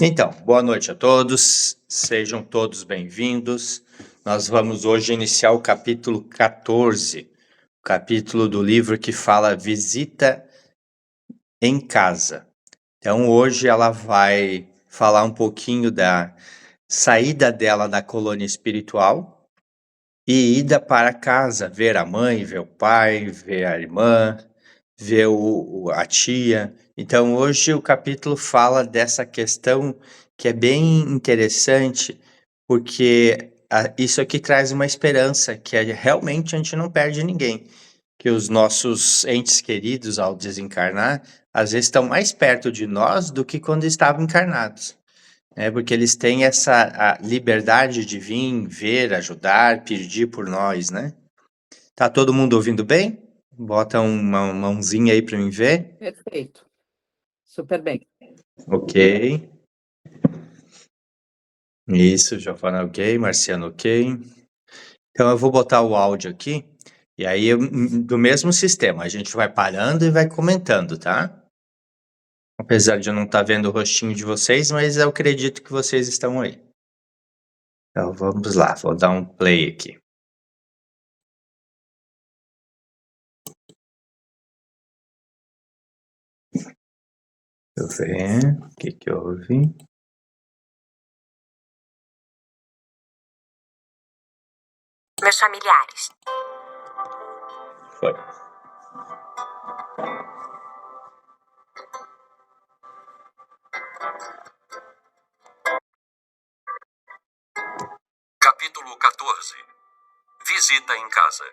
Então, boa noite a todos, sejam todos bem-vindos. Nós vamos hoje iniciar o capítulo 14, o capítulo do livro que fala Visita em Casa. Então, hoje ela vai falar um pouquinho da saída dela da colônia espiritual e ida para casa, ver a mãe, ver o pai, ver a irmã, ver a tia. Então, hoje o capítulo fala dessa questão que é bem interessante, porque isso aqui traz uma esperança, que é realmente a gente não perde ninguém, que os nossos entes queridos, ao desencarnar, às vezes estão mais perto de nós do que quando estavam encarnados, né? Porque eles têm essa a liberdade de vir, ver, ajudar, pedir por nós, né? Tá todo mundo ouvindo bem? Bota uma mãozinha aí para mim ver. Perfeito. Super bem. Ok. Isso, Giovana, ok. Marciano, ok. Então eu vou botar o áudio aqui. E aí, do mesmo sistema, a gente vai parando e vai comentando, tá? Apesar de eu não estar vendo o rostinho de vocês, mas eu acredito que vocês estão aí. Então vamos lá, vou dar um play aqui. Deixa eu ver o que houve. Meus familiares. Foi. Capítulo 14. Visita em casa.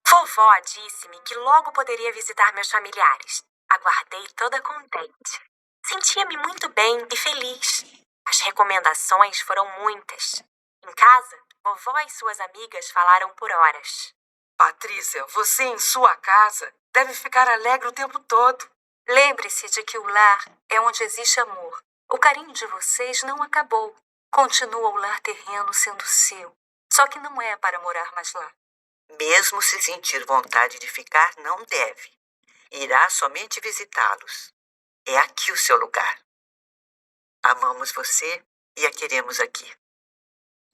Vovó disse-me que logo poderia visitar meus familiares. Aguardei toda contente. Sentia-me muito bem e feliz. As recomendações foram muitas. Em casa, vovó e suas amigas falaram por horas. Patrícia, você em sua casa deve ficar alegre o tempo todo. Lembre-se de que o lar é onde existe amor. O carinho de vocês não acabou. Continua o lar terreno sendo seu. Só que não é para morar mais lá. Mesmo se sentir vontade de ficar, não deve. Irá somente visitá-los. É aqui o seu lugar. Amamos você e a queremos aqui.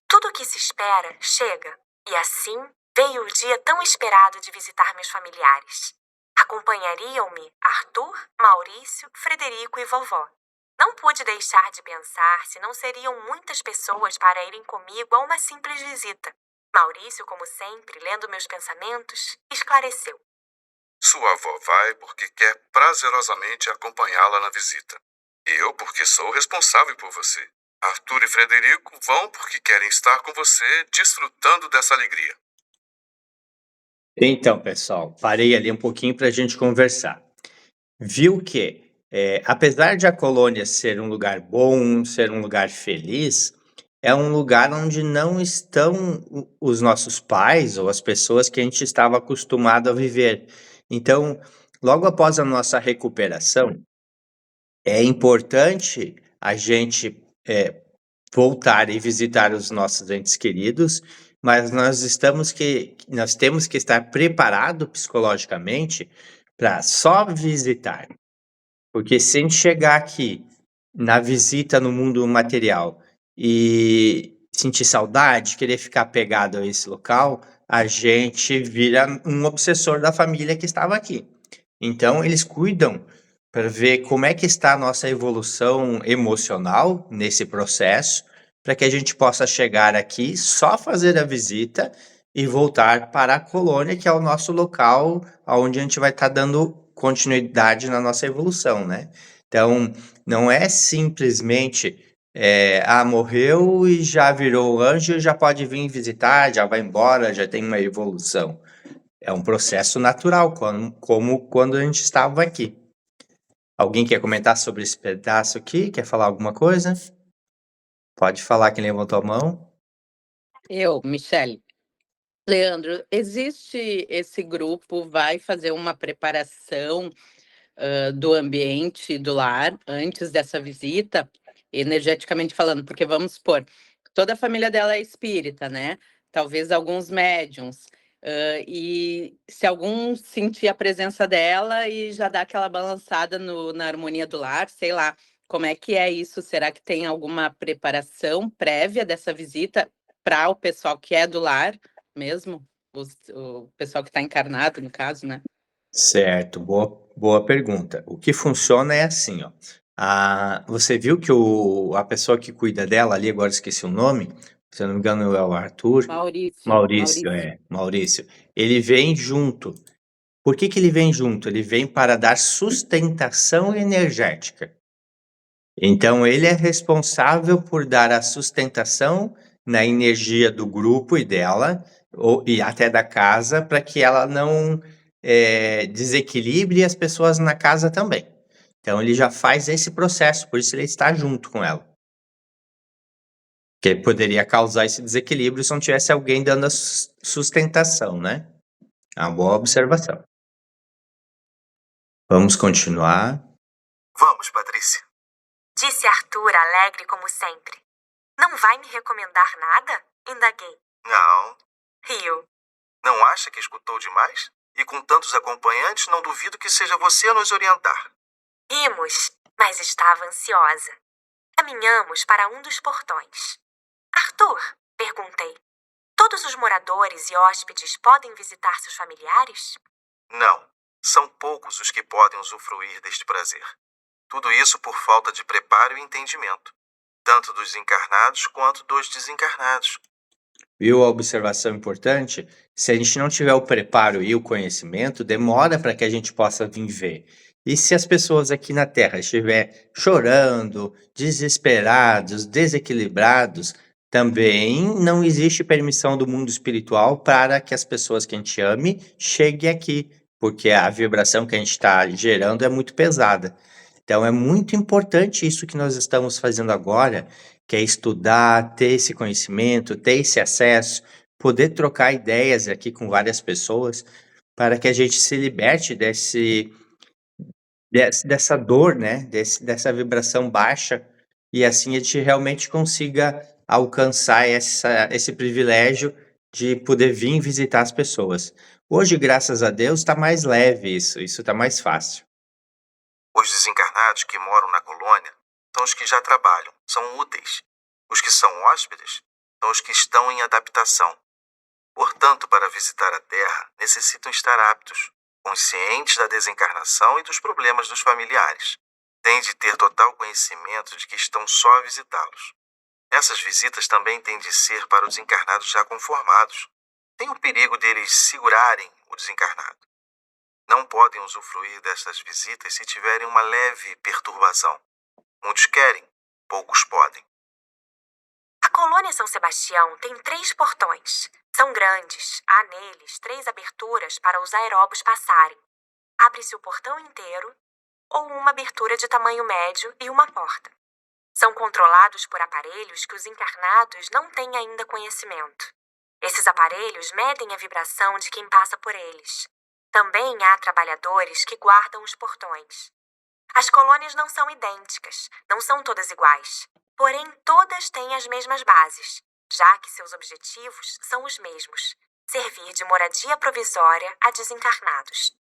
Tudo o que se espera chega. E assim veio o dia tão esperado de visitar meus familiares. Acompanhariam-me Arthur, Maurício, Frederico e vovó. Não pude deixar de pensar se não seriam muitas pessoas para irem comigo a uma simples visita. Maurício, como sempre, lendo meus pensamentos, esclareceu. Sua avó vai porque quer prazerosamente acompanhá-la na visita. Eu porque sou responsável por você. Arthur e Frederico vão porque querem estar com você, desfrutando dessa alegria. Então, pessoal, parei ali um pouquinho para a gente conversar. Viu que, apesar de a colônia ser um lugar bom, ser um lugar feliz, é um lugar onde não estão os nossos pais ou as pessoas que a gente estava acostumado a viver. Então, logo após a nossa recuperação, é importante a gente voltar e visitar os nossos entes queridos, mas nós temos que estar preparado psicologicamente para só visitar. Porque se a gente chegar aqui na visita no mundo material e sentir saudade, querer ficar apegado a esse local, a gente vira um obsessor da família que estava aqui. Então, eles cuidam para ver como é que está a nossa evolução emocional nesse processo, para que a gente possa chegar aqui, só fazer a visita e voltar para a colônia, que é o nosso local onde a gente vai estar dando continuidade na nossa evolução, né? Então, não é simplesmente, morreu e já virou anjo, já pode vir visitar, já vai embora, já tem uma evolução. É um processo natural, como quando a gente estava aqui. Alguém quer comentar sobre esse pedaço aqui? Quer falar alguma coisa? Pode falar quem levantou a mão. Eu, Michele. Leandro, existe esse grupo, vai fazer uma preparação do ambiente do lar antes dessa visita, energeticamente falando, porque vamos supor, toda a família dela é espírita, né? Talvez alguns médiums. e se algum sentir a presença dela e já dá aquela balançada na harmonia do lar, sei lá. Como é que é isso? Será que tem alguma preparação prévia dessa visita para o pessoal que é do lar mesmo? O pessoal que está encarnado, no caso, né? Certo, boa pergunta. O que funciona é assim, ó. Você viu que a pessoa que cuida dela ali, agora esqueci o nome, se eu não me engano é o Arthur. Maurício. Ele vem junto. Por que ele vem junto? Ele vem para dar sustentação energética. Então, ele é responsável por dar a sustentação na energia do grupo e dela, e até da casa, para que ela não desequilibre as pessoas na casa também. Então, ele já faz esse processo, por isso ele está junto com ela. Que poderia causar esse desequilíbrio se não tivesse alguém dando a sustentação, né? É uma boa observação. Vamos continuar. Vamos, Patrícia. Disse Arthur, alegre como sempre. Não vai me recomendar nada? Indaguei. Não. Riu. Não acha que escutou demais? E com tantos acompanhantes, não duvido que seja você a nos orientar. Rimos, mas estava ansiosa. Caminhamos para um dos portões. Arthur, perguntei. Todos os moradores e hóspedes podem visitar seus familiares? Não. São poucos os que podem usufruir deste prazer. Tudo isso por falta de preparo e entendimento, tanto dos encarnados quanto dos desencarnados. Viu a observação importante? Se a gente não tiver o preparo e o conhecimento, demora para que a gente possa vir ver. E se as pessoas aqui na Terra estiverem chorando, desesperados, desequilibrados, também não existe permissão do mundo espiritual para que as pessoas que a gente ame cheguem aqui, porque a vibração que a gente está gerando é muito pesada. Então é muito importante isso que nós estamos fazendo agora, que é estudar, ter esse conhecimento, ter esse acesso, poder trocar ideias aqui com várias pessoas, para que a gente se liberte dessa dor, né? Dessa vibração baixa, e assim a gente realmente consiga alcançar esse privilégio de poder vir visitar as pessoas. Hoje, graças a Deus, está mais leve isso está mais fácil. Os desencarnados que moram na colônia são os que já trabalham, são úteis. Os que são hóspedes são os que estão em adaptação. Portanto, para visitar a Terra, necessitam estar aptos, conscientes da desencarnação e dos problemas dos familiares. Têm de ter total conhecimento de que estão só a visitá-los. Essas visitas também têm de ser para os encarnados já conformados. Tem o perigo deles segurarem o desencarnado. Não podem usufruir destas visitas se tiverem uma leve perturbação. Muitos querem, poucos podem. A colônia São Sebastião tem 3 portões. São grandes. Há neles 3 aberturas para os aeróbos passarem. Abre-se o portão inteiro ou uma abertura de tamanho médio e uma porta. São controlados por aparelhos que os encarnados não têm ainda conhecimento. Esses aparelhos medem a vibração de quem passa por eles. Também há trabalhadores que guardam os portões. As colônias não são idênticas, não são todas iguais. Porém, todas têm as mesmas bases, já que seus objetivos são os mesmos: servir de moradia provisória a desencarnados.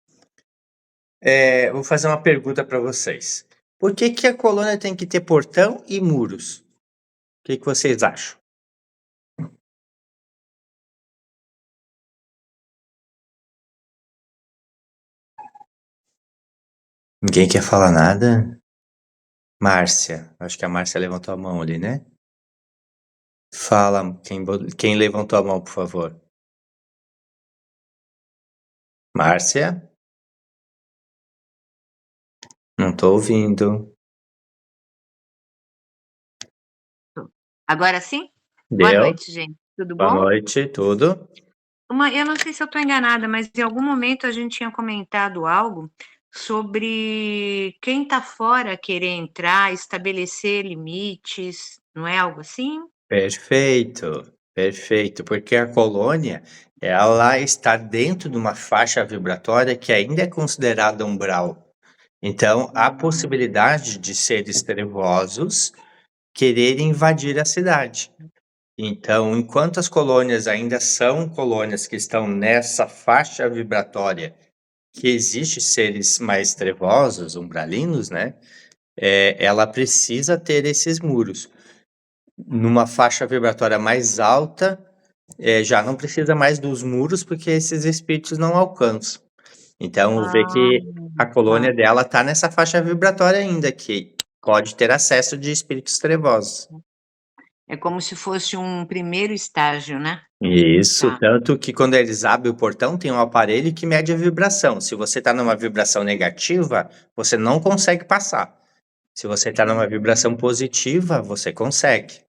Vou fazer uma pergunta para vocês. Por que a colônia tem que ter portão e muros? O que vocês acham? Ninguém quer falar nada? Márcia, acho que a Márcia levantou a mão ali, né? Fala, quem levantou a mão, por favor. Márcia? Não tô ouvindo. Agora sim? Deu? Boa noite, gente. Tudo Boa bom? noite, tudo? Eu não sei se eu estou enganada, mas em algum momento a gente tinha comentado algo sobre quem está fora querer entrar, estabelecer limites, não é algo assim? Perfeito, perfeito, porque a colônia, ela está dentro de uma faixa vibratória que ainda é considerada umbral. Então, há possibilidade de seres trevosos quererem invadir a cidade. Então, enquanto as colônias ainda são colônias que estão nessa faixa vibratória, que existe seres mais trevosos, umbralinos, né? Ela precisa ter esses muros. Numa faixa vibratória mais alta, já não precisa mais dos muros, porque esses espíritos não alcançam. Então, vê Ah, que a tá. colônia dela está nessa faixa vibratória ainda, que pode ter acesso de espíritos trevosos. É como se fosse um primeiro estágio, né? Isso, Tá. tanto que quando eles abrem o portão, tem um aparelho que mede a vibração. Se você está numa vibração negativa, você não consegue passar. Se você está numa vibração positiva, você consegue.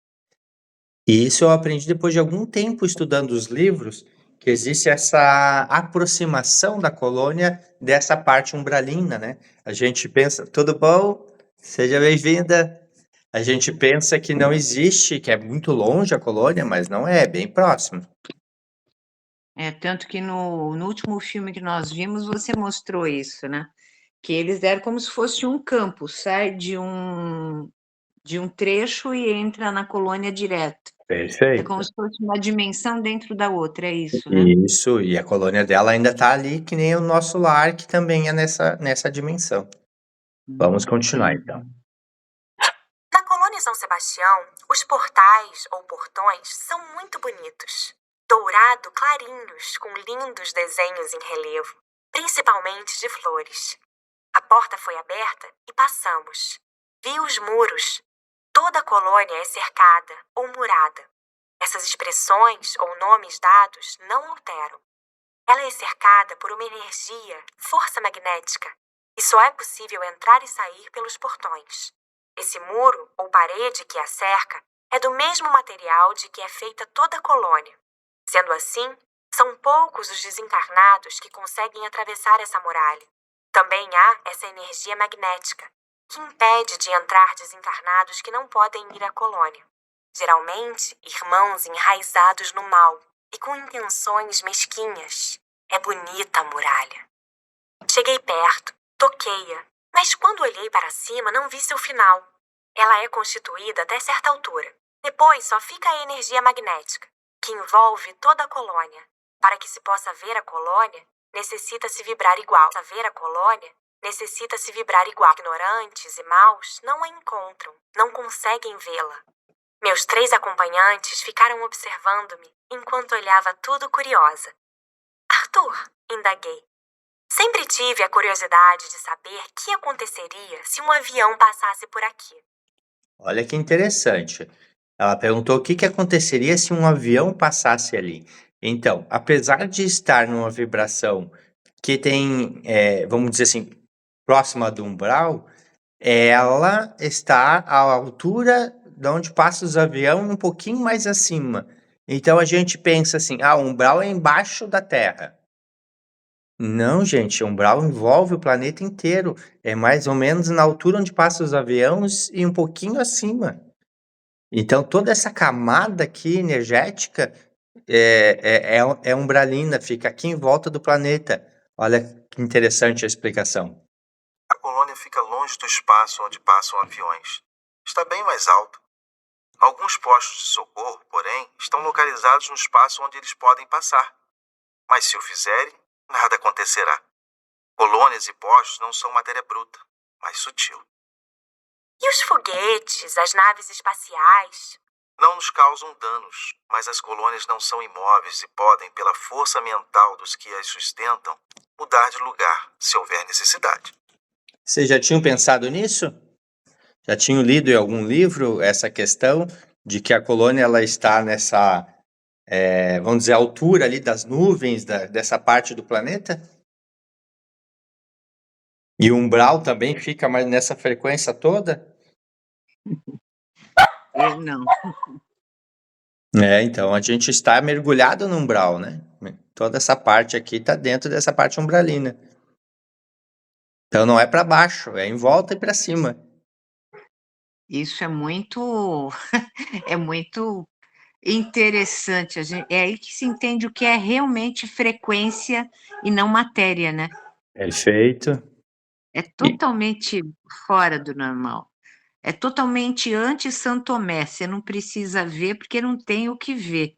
E isso eu aprendi depois de algum tempo estudando os livros, que existe essa aproximação da colônia dessa parte umbralina, né? A gente pensa, tudo bom? Seja bem-vinda. A gente pensa que não existe, que é muito longe a colônia, mas não é, é bem próximo. Tanto que no último filme que nós vimos, você mostrou isso, né? Que eles eram como se fosse um campo, sai de um trecho e entra na colônia direto. É Perfeito. como se fosse uma dimensão dentro da outra, é isso, né? Isso, e a colônia dela ainda está ali, que nem o nosso lar, que também é nessa dimensão. Vamos continuar, então. Na colônia São Sebastião, os portais ou portões são muito bonitos. Dourado clarinhos, com lindos desenhos em relevo, principalmente de flores. A porta foi aberta e passamos. Vi os muros. Toda a colônia é cercada ou murada. Essas expressões ou nomes dados não alteram. Ela é cercada por uma energia, força magnética, e só é possível entrar e sair pelos portões. Esse muro ou parede que a cerca é do mesmo material de que é feita toda a colônia. Sendo assim, são poucos os desencarnados que conseguem atravessar essa muralha. Também há essa energia magnética, que impede de entrar desencarnados que não podem ir à colônia. Geralmente, irmãos enraizados no mal e com intenções mesquinhas. É bonita a muralha. Cheguei perto, toquei-a, mas quando olhei para cima não vi seu final. Ela é constituída até certa altura. Depois só fica a energia magnética, que envolve toda a colônia. Para que se possa ver a colônia, necessita-se vibrar igual. Para ver a colônia, necessita-se vibrar igual. Ignorantes e maus não a encontram, não conseguem vê-la. Meus 3 acompanhantes ficaram observando-me enquanto olhava tudo curiosa. Arthur, indaguei. Sempre tive a curiosidade de saber o que aconteceria se um avião passasse por aqui. Olha que interessante. Ela perguntou o que aconteceria se um avião passasse ali. Então, apesar de estar numa vibração que tem, vamos dizer assim, próxima do umbral, ela está à altura de onde passa os aviões, um pouquinho mais acima. Então a gente pensa assim, o umbral é embaixo da Terra. Não, gente, o umbral envolve o planeta inteiro. É mais ou menos na altura onde passam os aviões e um pouquinho acima. Então toda essa camada aqui energética é umbralina, fica aqui em volta do planeta. Olha que interessante a explicação. A colônia fica longe do espaço onde passam aviões. Está bem mais alto. Alguns postos de socorro, porém, estão localizados no espaço onde eles podem passar. Mas se o fizerem, nada acontecerá. Colônias e postos não são matéria bruta, mas sutil. E os foguetes, as naves espaciais? Não nos causam danos, mas as colônias não são imóveis e podem, pela força mental dos que as sustentam, mudar de lugar, se houver necessidade. Vocês já tinham pensado nisso? Já tinham lido em algum livro essa questão de que a colônia ela está nessa, vamos dizer, altura ali das nuvens dessa parte do planeta? E o umbral também fica mais nessa frequência toda? Eu não. Então a gente está mergulhado no umbral, né? Toda essa parte aqui está dentro dessa parte umbralina. Então não é para baixo, é em volta e para cima. Isso é muito é muito interessante. É aí que se entende o que é realmente frequência e não matéria, né? Perfeito. É totalmente fora do normal. é totalmente anti-São Tomé, você não precisa ver porque não tem o que ver.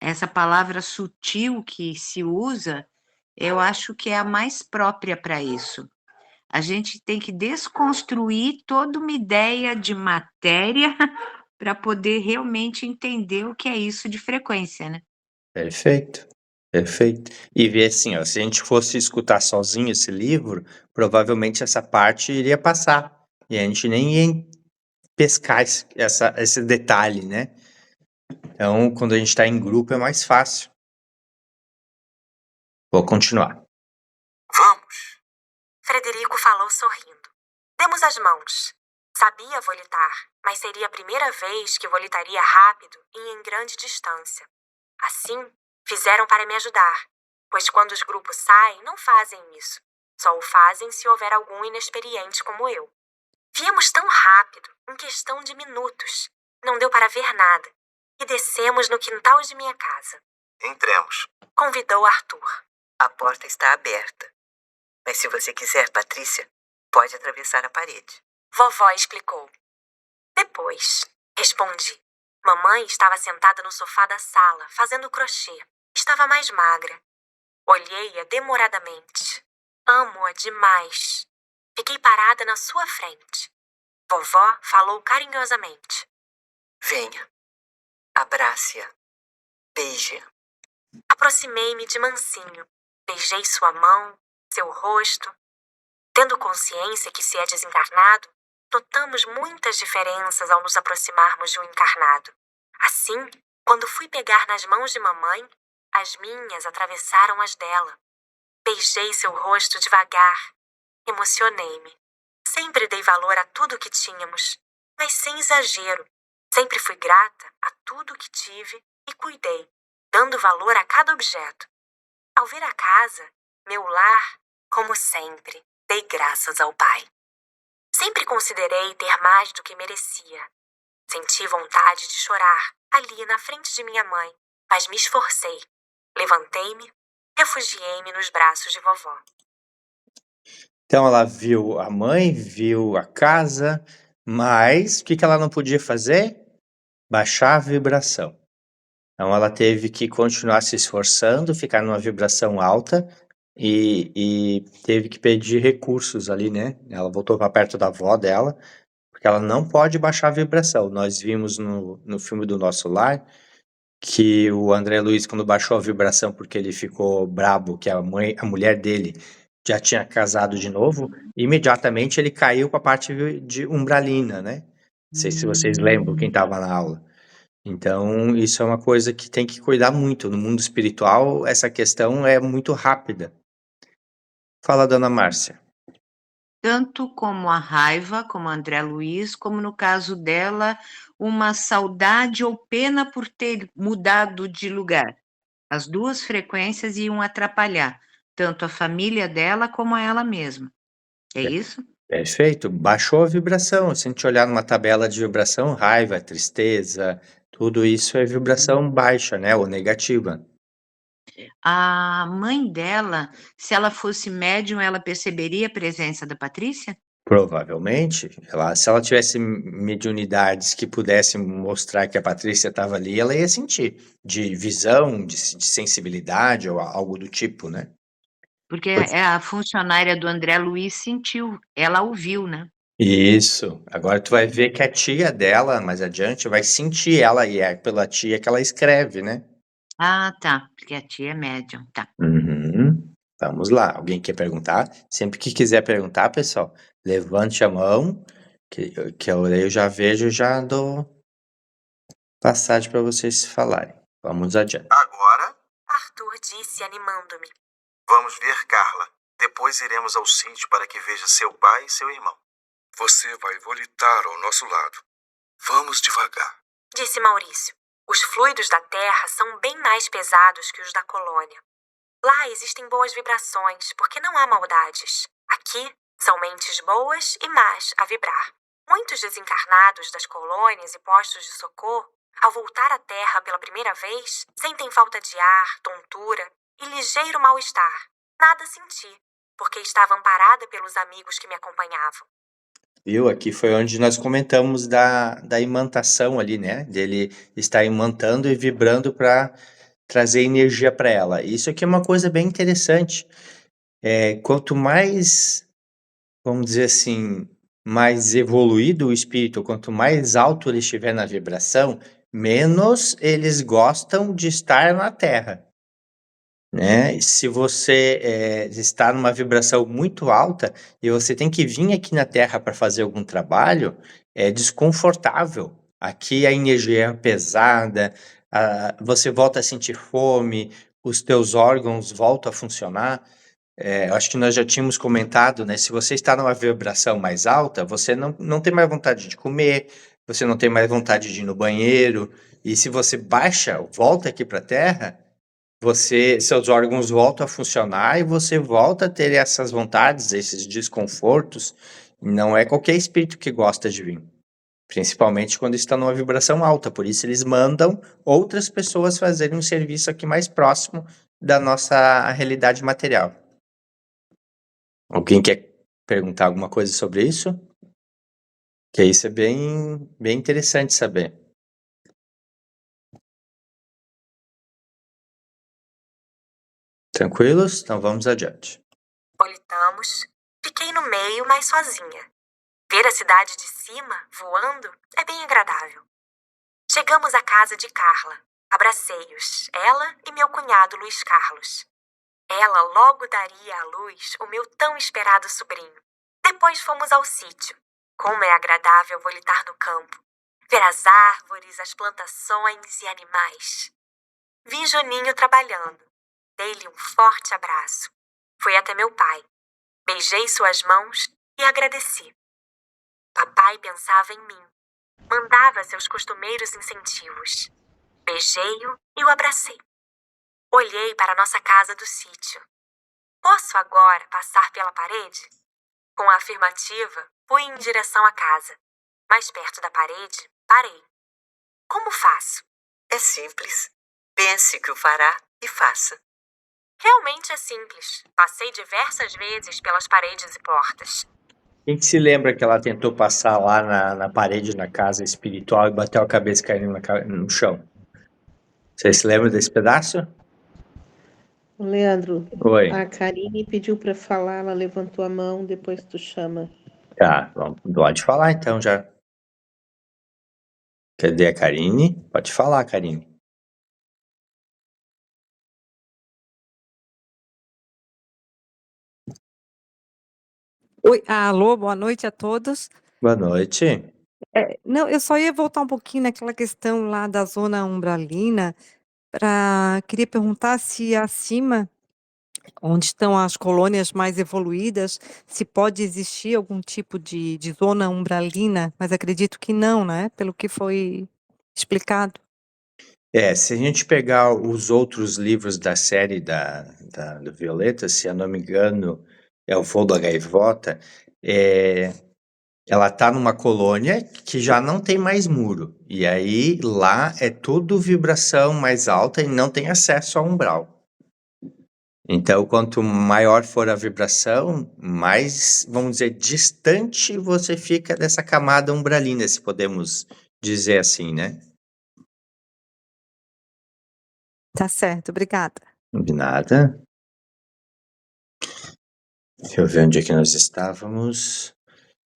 Essa palavra sutil que se usa, eu acho que é a mais própria para isso. A gente tem que desconstruir toda uma ideia de matéria para poder realmente entender o que é isso de frequência, né? Perfeito, perfeito. E ver assim, ó, se a gente fosse escutar sozinho esse livro, provavelmente essa parte iria passar. E a gente nem ia pescar esse detalhe, né? Então, quando a gente está em grupo, é mais fácil. Vou continuar. Vamos! Frederico falou sorrindo. Demos as mãos. Sabia volitar, mas seria a primeira vez que volitaria rápido e em grande distância. Assim, fizeram para me ajudar, pois quando os grupos saem, não fazem isso. Só o fazem se houver algum inexperiente como eu. Viemos tão rápido, em questão de minutos. Não deu para ver nada. E descemos no quintal de minha casa. Entremos. Convidou Arthur. A porta está aberta. Mas se você quiser, Patrícia, pode atravessar a parede. Vovó explicou. Depois, respondi. Mamãe estava sentada no sofá da sala, fazendo crochê. Estava mais magra. Olhei-a demoradamente. Amo-a demais. Fiquei parada na sua frente. Vovó falou carinhosamente. Venha. Abrace-a. Beije-a. Aproximei-me de mansinho. Beijei sua mão, seu rosto. Tendo consciência que se é desencarnado, notamos muitas diferenças ao nos aproximarmos de um encarnado. Assim, quando fui pegar nas mãos de mamãe, as minhas atravessaram as dela. Beijei seu rosto devagar. Emocionei-me. Sempre dei valor a tudo que tínhamos, mas sem exagero. Sempre fui grata a tudo que tive e cuidei, dando valor a cada objeto. Ao ver a casa, meu lar, como sempre, dei graças ao Pai. Sempre considerei ter mais do que merecia. Senti vontade de chorar, ali na frente de minha mãe, mas me esforcei. Levantei-me, refugiei-me nos braços de vovó. Então ela viu a mãe, viu a casa, mas o que ela não podia fazer? Baixar a vibração. Então ela teve que continuar se esforçando, ficar numa vibração alta e teve que pedir recursos ali, né? Ela voltou para perto da avó dela, porque ela não pode baixar a vibração. Nós vimos no filme do Nosso Lar que o André Luiz, quando baixou a vibração porque ele ficou brabo, que a mulher dele já tinha casado de novo, imediatamente ele caiu com a parte de umbralina, né? Não sei se vocês lembram, quem estava na aula. Então, isso é uma coisa que tem que cuidar muito. No mundo espiritual, essa questão é muito rápida. Fala, dona Márcia. Tanto como a raiva, como André Luiz, como no caso dela, uma saudade ou pena por ter mudado de lugar. As duas frequências iam atrapalhar, tanto a família dela como a ela mesma. É isso? Perfeito, baixou a vibração. Se a gente olhar numa tabela de vibração, raiva, tristeza, tudo isso é vibração baixa, né? Ou negativa. A mãe dela, se ela fosse médium, ela perceberia a presença da Patrícia? Provavelmente, se ela tivesse mediunidades que pudessem mostrar que a Patrícia estava ali, ela ia sentir, de visão, de sensibilidade ou algo do tipo, né? Porque a funcionária do André Luiz sentiu, ela ouviu, né? Isso. Agora tu vai ver que a tia dela, mais adiante, vai sentir ela e é pela tia que ela escreve, né? Ah, tá, porque a tia é médium, tá. Uhum. Vamos lá. Alguém quer perguntar? Sempre que quiser perguntar, pessoal, levante a mão, que eu já vejo, já dou passagem para vocês falarem. Vamos adiante. Agora, Arthur disse, animando-me. vamos ver Carla. Depois iremos ao sítio para que veja seu pai e seu irmão. Você vai volitar ao nosso lado. Vamos devagar. Disse Maurício. Os fluidos da Terra são bem mais pesados que os da colônia. Lá existem boas vibrações, porque não há maldades. Aqui são mentes boas e más a vibrar. Muitos desencarnados das colônias e postos de socorro, ao voltar à Terra pela primeira vez, sentem falta de ar, tontura e ligeiro mal-estar. Nada senti, porque estava amparada pelos amigos que me acompanhavam. Viu? Aqui foi onde nós comentamos da imantação ali, né? Dele estar imantando e vibrando para trazer energia para ela. Isso aqui é uma coisa bem interessante. Quanto mais, vamos dizer assim, mais evoluído o espírito, quanto mais alto ele estiver na vibração, menos eles gostam de estar na Terra. Né? Se você está numa vibração muito alta e você tem que vir aqui na Terra para fazer algum trabalho, é desconfortável. Aqui a energia é pesada, você volta a sentir fome, os teus órgãos voltam a funcionar. Eu acho que nós já tínhamos comentado, né? Se você está numa vibração mais alta, você não tem mais vontade de comer, você não tem mais vontade de ir no banheiro. E se você baixa, volta aqui para a Terra, seus órgãos voltam a funcionar e você volta a ter essas vontades, esses desconfortos. Não é qualquer espírito que gosta de vir, principalmente quando está numa vibração alta. Por isso eles mandam outras pessoas fazerem um serviço aqui mais próximo da nossa realidade material. Alguém quer perguntar alguma coisa sobre isso? Que isso é bem interessante saber. Tranquilos? Então vamos adiante. Politamos. Fiquei no meio, mas sozinha. Ver a cidade de cima, voando, é bem agradável. Chegamos à casa de Carla. Abracei-os, ela e meu cunhado Luiz Carlos. Ela logo daria à luz o meu tão esperado sobrinho. Depois fomos ao sítio. Como é agradável volitar no campo. Ver as árvores, as plantações e animais. Vi Juninho trabalhando. Dei-lhe um forte abraço. Fui até meu pai. Beijei suas mãos e agradeci. Papai pensava em mim. Mandava seus costumeiros incentivos. Beijei-o e o abracei. Olhei para nossa casa do sítio. Posso agora passar pela parede? Com a afirmativa, fui em direção à casa. Mais perto da parede, parei. Como faço? É simples. Pense que o fará e faça. Realmente é simples. Passei diversas vezes pelas paredes e portas. Quem se lembra que ela tentou passar lá na parede da casa espiritual e bateu a cabeça caindo no chão? Vocês se lembram desse pedaço? Leandro, Oi. a Karine pediu para falar, ela levantou a mão, depois tu chama. Tá, pode falar então já. Cadê a Karine? Pode falar, Karine. Oi, alô, boa noite a todos. Boa noite. Não, eu só ia voltar um pouquinho naquela questão lá da zona umbralina, queria perguntar se acima, onde estão as colônias mais evoluídas, se pode existir algum tipo de zona umbralina, mas acredito que não, né? Pelo que foi explicado. Se a gente pegar os outros livros da série do Violeta, se eu não me engano, é o Voo da Gaivota, ela tá numa colônia que já não tem mais muro. E aí lá é tudo vibração mais alta e não tem acesso ao umbral. Então, quanto maior for a vibração, mais, vamos dizer, distante você fica dessa camada umbralina, se podemos dizer assim, né? Tá certo, obrigada. De nada. Deixa eu ver onde é que nós estávamos.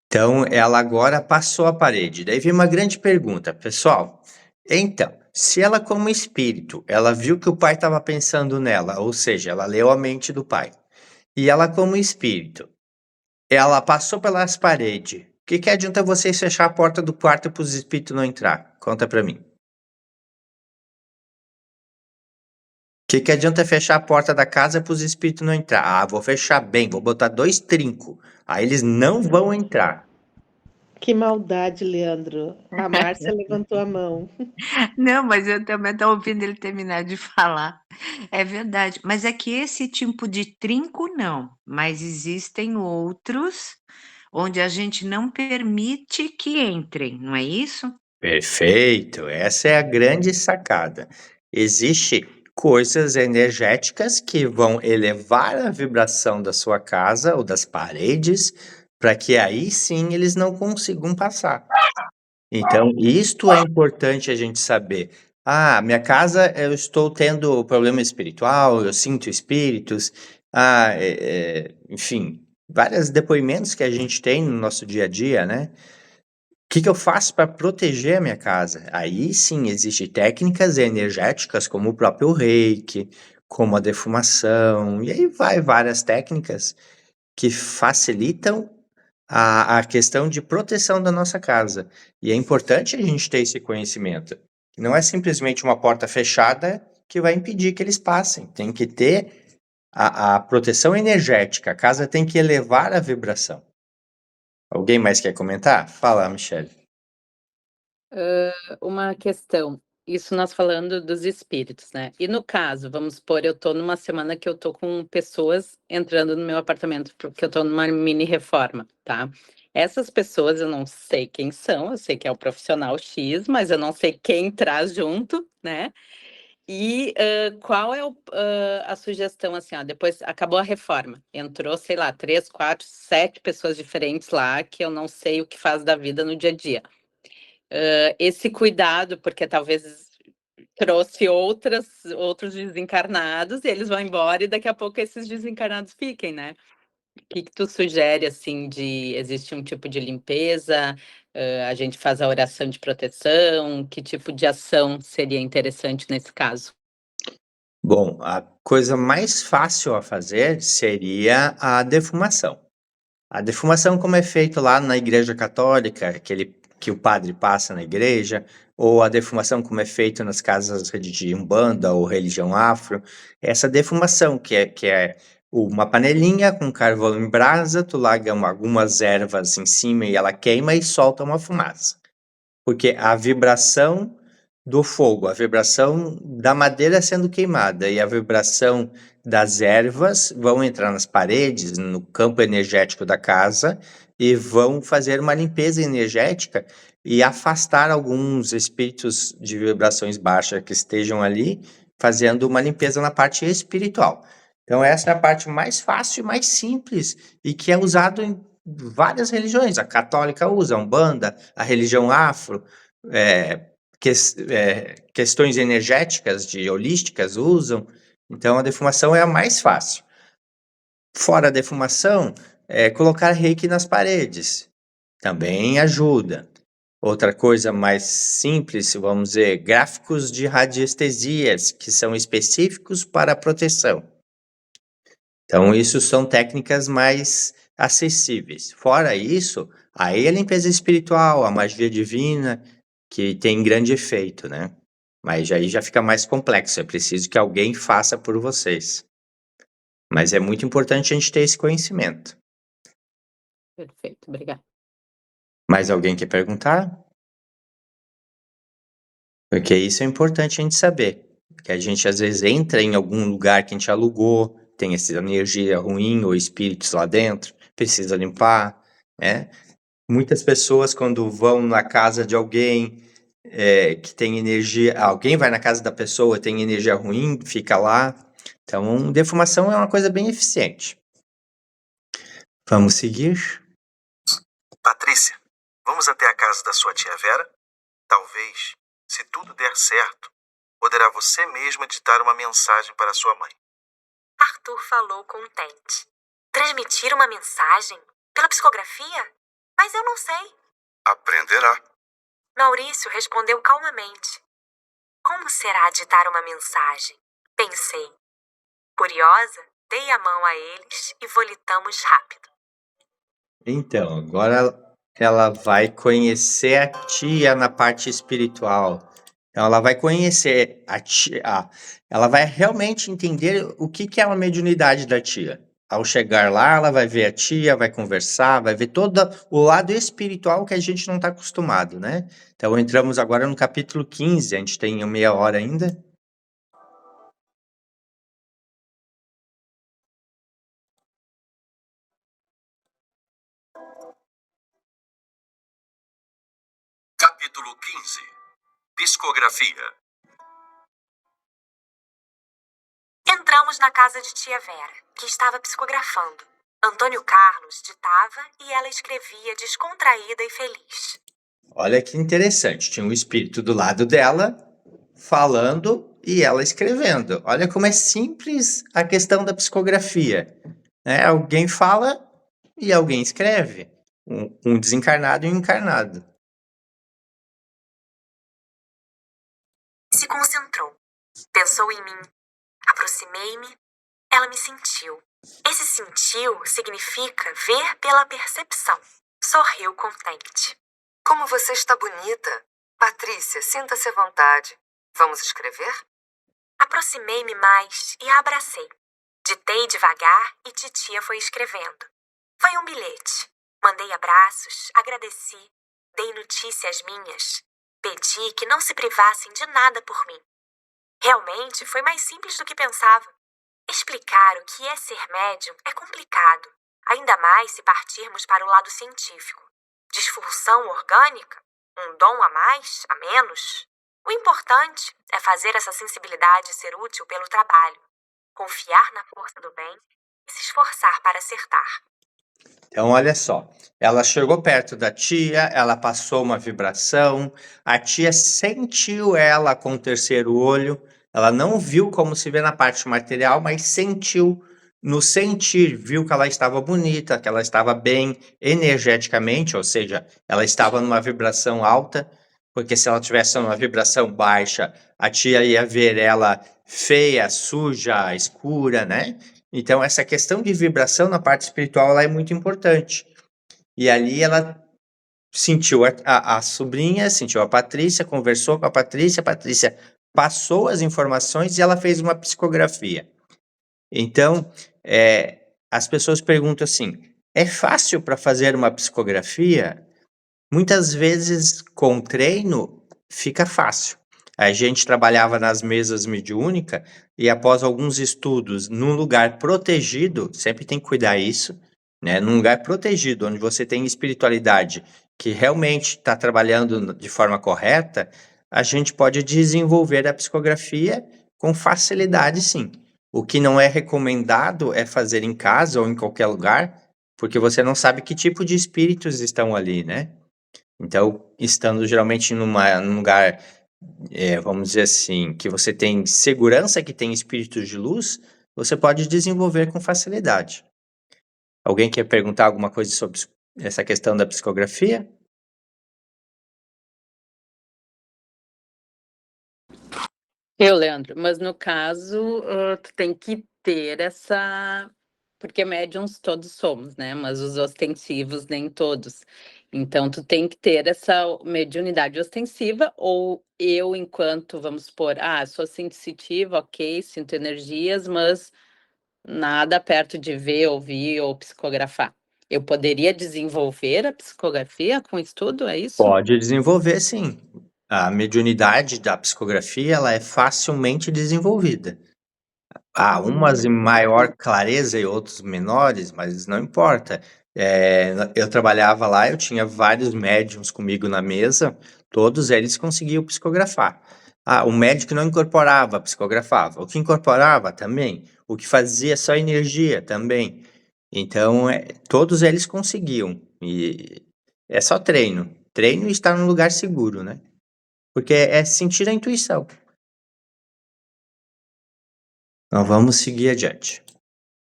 Então, ela agora passou a parede. Daí vem uma grande pergunta, pessoal. Então, se ela como espírito, ela viu que o pai estava pensando nela, ou seja, ela leu a mente do pai. E ela como espírito, ela passou pelas paredes. O que adianta vocês fechar a porta do quarto para os espíritos não entrar? Conta para mim. O que adianta fechar a porta da casa para os espíritos não entrar? Ah, vou fechar bem, vou botar 2 trincos. Aí eles não vão entrar. Que maldade, Leandro. A Márcia levantou a mão. Não, mas eu também estou ouvindo ele terminar de falar. É verdade. Mas é que esse tipo de trinco, não. Mas existem outros onde a gente não permite que entrem, não é isso? Perfeito, essa é a grande sacada. Existe coisas energéticas que vão elevar a vibração da sua casa ou das paredes para que aí sim eles não consigam passar. Então, isto é importante a gente saber. Ah, minha casa eu estou tendo problema espiritual, eu sinto espíritos. Ah, enfim, vários depoimentos que a gente tem no nosso dia a dia, né? O que que eu faço para proteger a minha casa? Aí sim, existem técnicas energéticas, como o próprio reiki, como a defumação, e aí vai várias técnicas que facilitam a questão de proteção da nossa casa. E é importante a gente ter esse conhecimento. Não é simplesmente uma porta fechada que vai impedir que eles passem. Tem que ter a proteção energética. A casa tem que elevar a vibração. Alguém mais quer comentar? Fala, Michele. Uma questão, isso nós falando dos espíritos, né? E no caso, vamos supor, eu tô numa semana que eu tô com pessoas entrando no meu apartamento, porque eu tô numa mini reforma, tá? Essas pessoas eu não sei quem são, eu sei que é o profissional X, mas eu não sei quem traz junto, né? E qual é a sugestão, assim, ó, depois acabou a reforma, entrou, sei lá, 3, 4, 7 pessoas diferentes lá, que eu não sei o que faz da vida no dia a dia. Esse cuidado, porque talvez trouxe outros desencarnados, e eles vão embora, e daqui a pouco esses desencarnados fiquem, né? O que que tu sugere, assim, existe um tipo de limpeza, a gente faz a oração de proteção, que tipo de ação seria interessante nesse caso? Bom, a coisa mais fácil a fazer seria a defumação. A defumação, como é feito lá na Igreja Católica, aquele que o padre passa na igreja, ou a defumação, como é feito nas casas de Umbanda ou religião afro, essa defumação, que é uma panelinha com carvão em brasa, tu larga algumas ervas em cima e ela queima e solta uma fumaça. Porque a vibração do fogo, a vibração da madeira sendo queimada e a vibração das ervas vão entrar nas paredes, no campo energético da casa e vão fazer uma limpeza energética e afastar alguns espíritos de vibrações baixas que estejam ali, fazendo uma limpeza na parte espiritual. Então essa é a parte mais fácil e mais simples e que é usado em várias religiões. A católica usa, a Umbanda, a religião afro, questões energéticas de holísticas usam. Então a defumação é a mais fácil. Fora a defumação, colocar reiki nas paredes também ajuda. Outra coisa mais simples, vamos dizer, gráficos de radiestesias, que são específicos para a proteção. Então, isso são técnicas mais acessíveis. Fora isso, aí a limpeza espiritual, a magia divina, que tem grande efeito, né? Mas aí já fica mais complexo, é preciso que alguém faça por vocês. Mas é muito importante a gente ter esse conhecimento. Perfeito, obrigada. Mais alguém quer perguntar? Porque isso é importante a gente saber. Porque a gente às vezes entra em algum lugar que a gente alugou, tem essa energia ruim ou espíritos lá dentro, precisa limpar, né? Muitas pessoas quando vão na casa de alguém, que tem energia, alguém vai na casa da pessoa, tem energia ruim, fica lá. Então, defumação é uma coisa bem eficiente. Vamos seguir? Patrícia, vamos até a casa da sua tia Vera? Talvez, se tudo der certo, poderá você mesma ditar uma mensagem para sua mãe. Arthur falou contente. Transmitir uma mensagem? Pela psicografia? Mas eu não sei. Aprenderá. Maurício respondeu calmamente. Como será ditar uma mensagem? Pensei. Curiosa, dei a mão a eles e volitamos rápido. Então, agora ela vai conhecer a tia na parte espiritual. Então, ela vai conhecer a tia, ela vai realmente entender o que que é uma mediunidade da tia. Ao chegar lá, ela vai ver a tia, vai conversar, vai ver todo o lado espiritual que a gente não está acostumado, né? Então, entramos agora no capítulo 15, a gente tem meia hora ainda. Capítulo 15. Psicografia. Entramos na casa de tia Vera, que estava psicografando. Antônio Carlos ditava e ela escrevia descontraída e feliz. Olha que interessante, tinha um espírito do lado dela, falando e ela escrevendo. Olha como é simples a questão da psicografia, né? Alguém fala e alguém escreve. Um desencarnado e um encarnado. Se concentrou. Pensou em mim. Aproximei-me. Ela me sentiu. Esse sentiu significa ver pela percepção. Sorriu contente. Como você está bonita. Patrícia, sinta-se à vontade. Vamos escrever? Aproximei-me mais e a abracei. Ditei devagar e titia foi escrevendo. Foi um bilhete. Mandei abraços, agradeci, dei notícias minhas. Pedi que não se privassem de nada por mim. Realmente foi mais simples do que pensava. Explicar o que é ser médium é complicado, ainda mais se partirmos para o lado científico. Disfunção orgânica? Um dom a mais, a menos? O importante é fazer essa sensibilidade ser útil pelo trabalho, confiar na força do bem e se esforçar para acertar. Então, olha só, ela chegou perto da tia, ela passou uma vibração, a tia sentiu ela com o terceiro olho, ela não viu como se vê na parte material, mas sentiu, no sentir, viu que ela estava bonita, que ela estava bem energeticamente, ou seja, ela estava numa vibração alta, porque se ela tivesse numa vibração baixa, a tia ia ver ela feia, suja, escura, né? Então, essa questão de vibração na parte espiritual ela é muito importante. E ali ela sentiu a sobrinha, sentiu a Patrícia, conversou com a Patrícia passou as informações e ela fez uma psicografia. Então, as pessoas perguntam assim, é fácil para fazer uma psicografia? Muitas vezes, com treino, fica fácil. A gente trabalhava nas mesas mediúnica e após alguns estudos num lugar protegido, sempre tem que cuidar isso, né? Num lugar protegido, onde você tem espiritualidade que realmente está trabalhando de forma correta, a gente pode desenvolver a psicografia com facilidade, sim. O que não é recomendado é fazer em casa ou em qualquer lugar, porque você não sabe que tipo de espíritos estão ali, né? Então, estando geralmente num lugar, vamos dizer assim, que você tem segurança que tem espíritos de luz, você pode desenvolver com facilidade. Alguém quer perguntar alguma coisa sobre essa questão da psicografia? Leandro, mas no caso, tu tem que ter essa. Porque médiums todos somos, né? Mas os ostensivos nem todos. Então, tu tem que ter essa mediunidade ostensiva, ou eu, enquanto, vamos supor, sou sensitiva, ok, sinto energias, mas nada perto de ver, ouvir ou psicografar. Eu poderia desenvolver a psicografia com estudo, é isso? Pode desenvolver, sim. A mediunidade da psicografia, ela é facilmente desenvolvida. Há umas em maior clareza e outros menores, mas não importa. Eu trabalhava lá, eu tinha vários médiums comigo na mesa, todos eles conseguiam psicografar. O médico não incorporava, psicografava. O que incorporava, também. O que fazia só energia, também. Então, todos eles conseguiam. E é só treino. Treino e estar num lugar seguro, né? Porque é sentir a intuição. Então, vamos seguir adiante.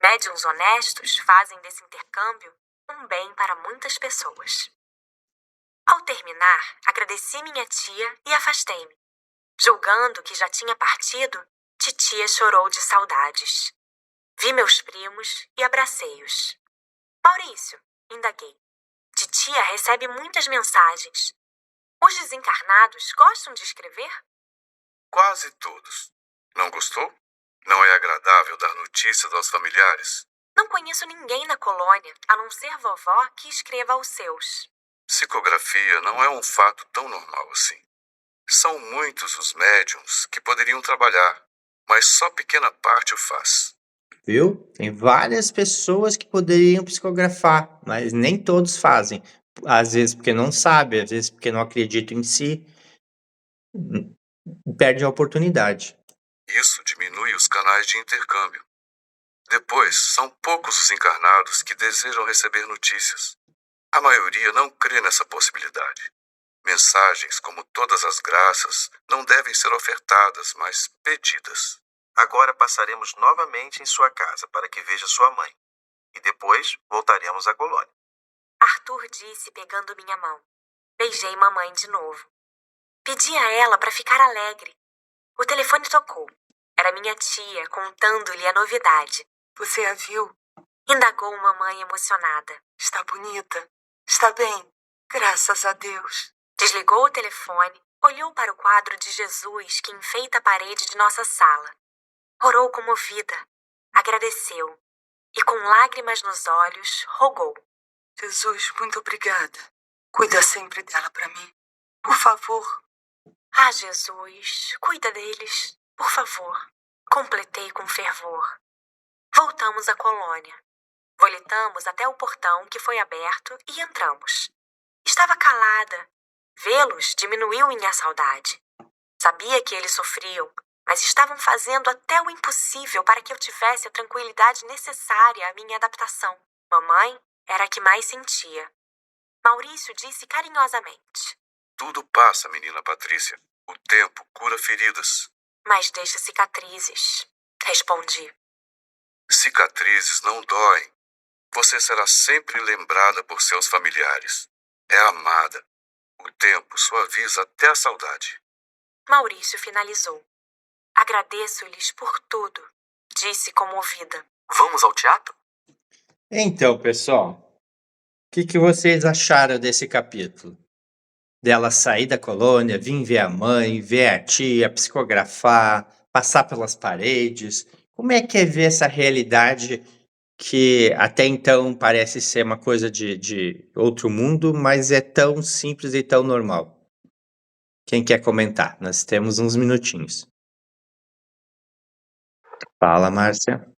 Médiuns honestos fazem desse intercâmbio um bem para muitas pessoas. Ao terminar, agradeci minha tia e afastei-me. Julgando que já tinha partido, titia chorou de saudades. Vi meus primos e abracei-os. Maurício, indaguei. Titia recebe muitas mensagens. Os desencarnados gostam de escrever? Quase todos. Não gostou? Não é agradável dar notícias aos familiares? Não conheço ninguém na colônia, a não ser vovó, que escreva aos seus. Psicografia não é um fato tão normal assim. São muitos os médiums que poderiam trabalhar, mas só pequena parte o faz. Viu? Tem várias pessoas que poderiam psicografar, mas nem todos fazem. Às vezes porque não sabe, às vezes porque não acreditam em si. Perde a oportunidade. Isso diminui os canais de intercâmbio. Depois, são poucos os encarnados que desejam receber notícias. A maioria não crê nessa possibilidade. Mensagens, como todas as graças, não devem ser ofertadas, mas pedidas. Agora passaremos novamente em sua casa para que veja sua mãe. E depois voltaremos à colônia. Arthur disse pegando minha mão. Beijei mamãe de novo. Pedi a ela para ficar alegre. O telefone tocou. Era minha tia contando-lhe a novidade. Você a viu? Indagou mamãe emocionada. Está bonita. Está bem. Graças a Deus. Desligou o telefone, olhou para o quadro de Jesus que enfeita a parede de nossa sala. Orou comovida. Agradeceu. E com lágrimas nos olhos, rogou. Jesus, muito obrigada. Cuida sempre dela para mim. Por favor. Ah, Jesus, cuida deles, por favor. Completei com fervor. Voltamos à colônia. Voletamos até o portão que foi aberto e entramos. Estava calada. Vê-los diminuiu minha saudade. Sabia que eles sofriam, mas estavam fazendo até o impossível para que eu tivesse a tranquilidade necessária à minha adaptação. Mamãe era a que mais sentia. Maurício disse carinhosamente. Tudo passa, menina Patrícia. O tempo cura feridas. Mas deixa cicatrizes, respondi. Cicatrizes não doem. Você será sempre lembrada por seus familiares. É amada. O tempo suaviza até a saudade. Maurício finalizou. Agradeço-lhes por tudo, disse comovida. Vamos ao teatro? Então, pessoal, o que vocês acharam desse capítulo? Dela sair da colônia, vir ver a mãe, ver a tia, psicografar, passar pelas paredes. Como é que é ver essa realidade que até então parece ser uma coisa de outro mundo, mas é tão simples e tão normal? Quem quer comentar? Nós temos uns minutinhos. Fala, Márcia.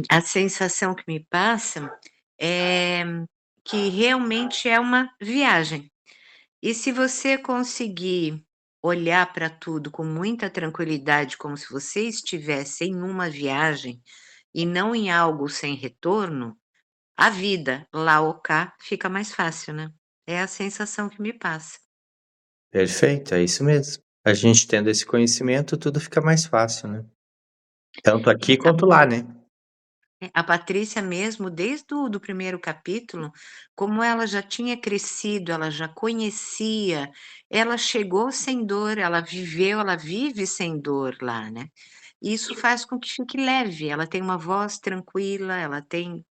A sensação que me passa é que realmente é uma viagem. E se você conseguir olhar para tudo com muita tranquilidade, como se você estivesse em uma viagem e não em algo sem retorno, a vida, lá ou cá, fica mais fácil, né? É a sensação que me passa. Perfeito, é isso mesmo. A gente tendo esse conhecimento, tudo fica mais fácil, né? Tanto aqui quanto lá, né? A Patrícia mesmo, desde o do primeiro capítulo, como ela já tinha crescido, ela já conhecia, ela chegou sem dor, ela viveu, ela vive sem dor lá, né? Isso faz com que fique leve, ela tem uma voz tranquila, ela tem,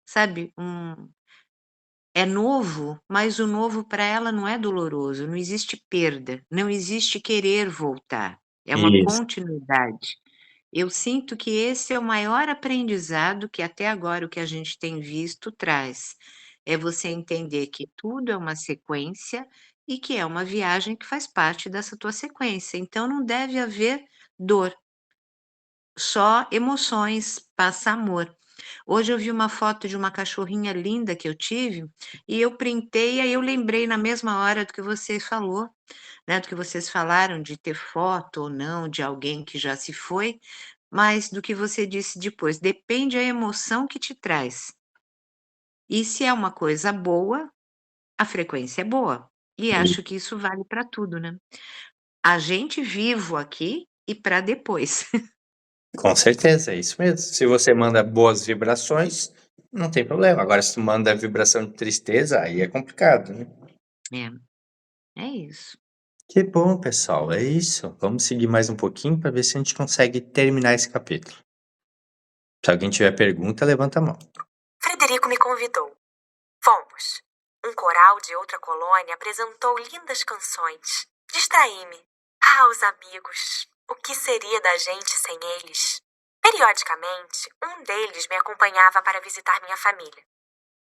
sabe, é novo, mas o novo para ela não é doloroso, não existe perda, não existe querer voltar, é uma Isso. continuidade. Eu sinto que esse é o maior aprendizado que até agora o que a gente tem visto traz. É você entender que tudo é uma sequência e que é uma viagem que faz parte dessa tua sequência. Então não deve haver dor, só emoções, passa amor. Hoje eu vi uma foto de uma cachorrinha linda que eu tive e eu printei, aí eu lembrei na mesma hora do que você falou, né, do que vocês falaram de ter foto ou não de alguém que já se foi, mas do que você disse depois, depende a emoção que te traz. E se é uma coisa boa, a frequência é boa. E acho que isso vale para tudo, né. A gente vivo aqui e para depois. Com certeza, é isso mesmo. Se você manda boas vibrações, não tem problema. Agora, se tu manda vibração de tristeza, aí é complicado, né? É isso. Que bom, pessoal. É isso. Vamos seguir mais um pouquinho para ver se a gente consegue terminar esse capítulo. Se alguém tiver pergunta, levanta a mão. Frederico me convidou. Fomos. Um coral de outra colônia apresentou lindas canções. Distraí-me. Ah, os amigos! O que seria da gente sem eles? Periodicamente, um deles me acompanhava para visitar minha família.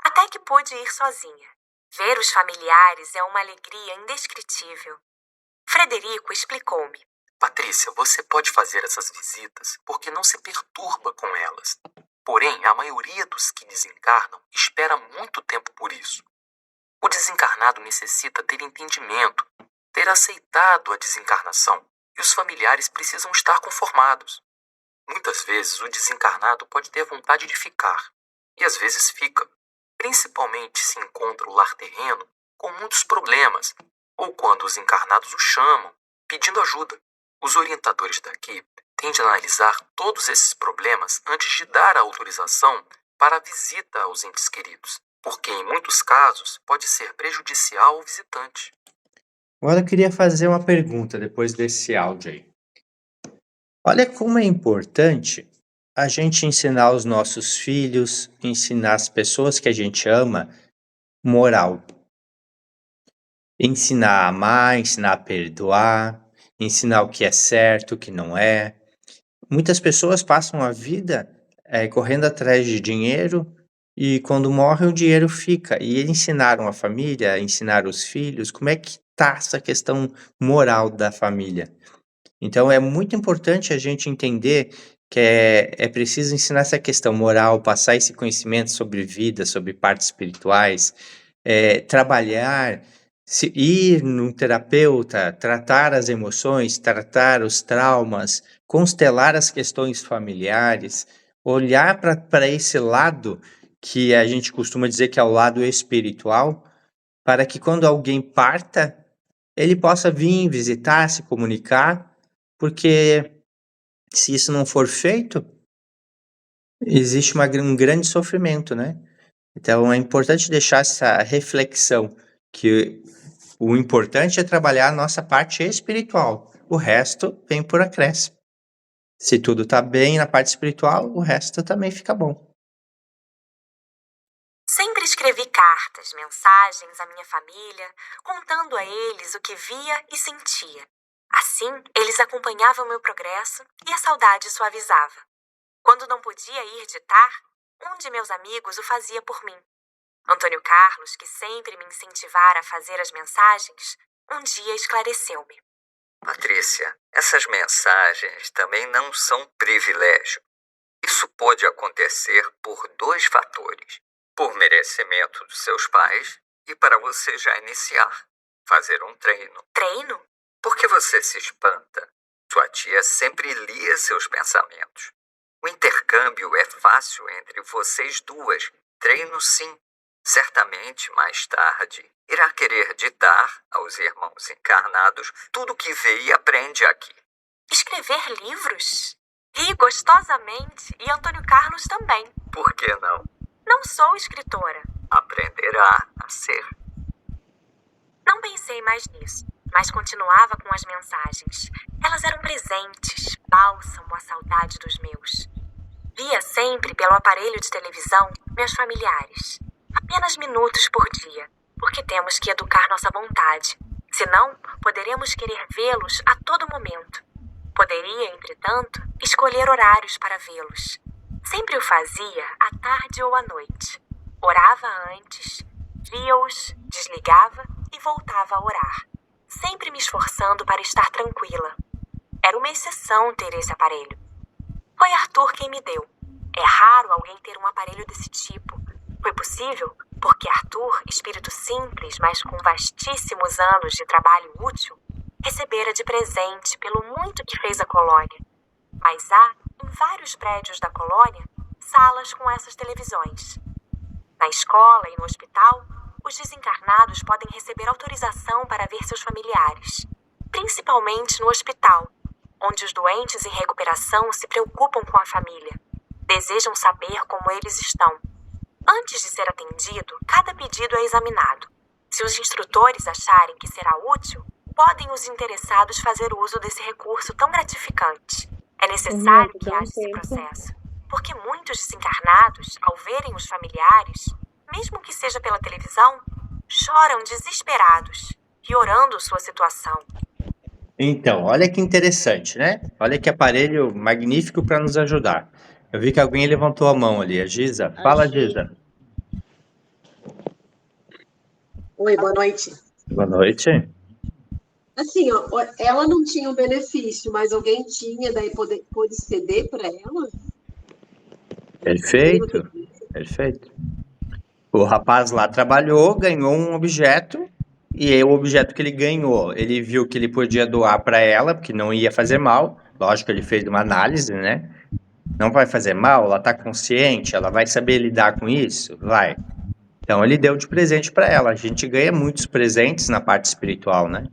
Até que pude ir sozinha. Ver os familiares é uma alegria indescritível. Frederico explicou-me. Patrícia, você pode fazer essas visitas porque não se perturba com elas. Porém, a maioria dos que desencarnam espera muito tempo por isso. O desencarnado necessita ter entendimento, ter aceitado a desencarnação, e os familiares precisam estar conformados. Muitas vezes o desencarnado pode ter vontade de ficar, e às vezes fica, principalmente se encontra o lar terreno com muitos problemas, ou quando os encarnados o chamam, pedindo ajuda. Os orientadores daqui tendem a analisar todos esses problemas antes de dar a autorização para a visita aos entes queridos, porque em muitos casos pode ser prejudicial ao visitante. Agora eu queria fazer uma pergunta depois desse áudio aí. Olha como é importante a gente ensinar os nossos filhos, ensinar as pessoas que a gente ama, moral. Ensinar a amar, ensinar a perdoar, ensinar o que é certo, o que não é. Muitas pessoas passam a vida correndo atrás de dinheiro e quando morre o dinheiro fica. E ensinaram a família, ensinaram os filhos, como é que tá essa questão moral da família. Então é muito importante a gente entender que é preciso ensinar essa questão moral, passar esse conhecimento sobre vida, sobre partes espirituais, trabalhar, ir num terapeuta, tratar as emoções, tratar os traumas, constelar as questões familiares, olhar para esse lado que a gente costuma dizer que é o lado espiritual, para que quando alguém parta, ele possa vir visitar, se comunicar, porque se isso não for feito, existe um grande sofrimento, né? Então é importante deixar essa reflexão que o importante é trabalhar a nossa parte espiritual. O resto vem por acréscimo. Se tudo tá bem na parte espiritual, o resto também fica bom. Sempre escrevi cartas, mensagens à minha família, contando a eles o que via e sentia. Assim, eles acompanhavam meu progresso e a saudade suavizava. Quando não podia ir ditar, um de meus amigos o fazia por mim. Antônio Carlos, que sempre me incentivara a fazer as mensagens, um dia esclareceu-me. Patrícia, essas mensagens também não são privilégio. Isso pode acontecer por 2 fatores. Por merecimento dos seus pais e para você já iniciar, fazer um treino. Treino? Porque você se espanta. Sua tia sempre lia seus pensamentos. O intercâmbio é fácil entre vocês duas. Treino sim. Certamente, mais tarde, irá querer ditar aos irmãos encarnados tudo o que vê e aprende aqui. Escrever livros? Li gostosamente e Antônio Carlos também. Por que não? Não sou escritora. Aprenderá a ser. Não pensei mais nisso, mas continuava com as mensagens. Elas eram presentes, bálsamo à saudade dos meus. Via sempre pelo aparelho de televisão meus familiares. Apenas minutos por dia, porque temos que educar nossa vontade. Senão, poderemos querer vê-los a todo momento. Poderia, entretanto, escolher horários para vê-los. Sempre o fazia à tarde ou à noite. Orava antes, via-os, desligava e voltava a orar. Sempre me esforçando para estar tranquila. Era uma exceção ter esse aparelho. Foi Arthur quem me deu. É raro alguém ter um aparelho desse tipo. Foi possível porque Arthur, espírito simples, mas com vastíssimos anos de trabalho útil, recebera de presente pelo muito que fez a colônia. Mas há, em vários prédios da colônia, salas com essas televisões. Na escola e no hospital, os desencarnados podem receber autorização para ver seus familiares, principalmente no hospital, onde os doentes em recuperação se preocupam com a família, desejam saber como eles estão. Antes de ser atendido, cada pedido é examinado. Se os instrutores acharem que será útil, podem os interessados fazer uso desse recurso tão gratificante. É necessário que haja esse processo, porque muitos desencarnados, ao verem os familiares, mesmo que seja pela televisão, choram desesperados, piorando sua situação. Então, olha que interessante, né? Olha que aparelho magnífico para nos ajudar. Eu vi que alguém levantou a mão ali, a Giza. Fala, Giza. Oi, boa noite. Boa noite. Assim, ó, ela não tinha um benefício, mas alguém tinha, daí pôde ceder para ela? Perfeito, perfeito. O rapaz lá trabalhou, ganhou um objeto, e aí o objeto que ele ganhou, ele viu que ele podia doar para ela, porque não ia fazer mal. Lógico que ele fez uma análise, né? Não vai fazer mal? Ela tá consciente? Ela vai saber lidar com isso? Vai. Então ele deu de presente para ela. A gente ganha muitos presentes na parte espiritual, né?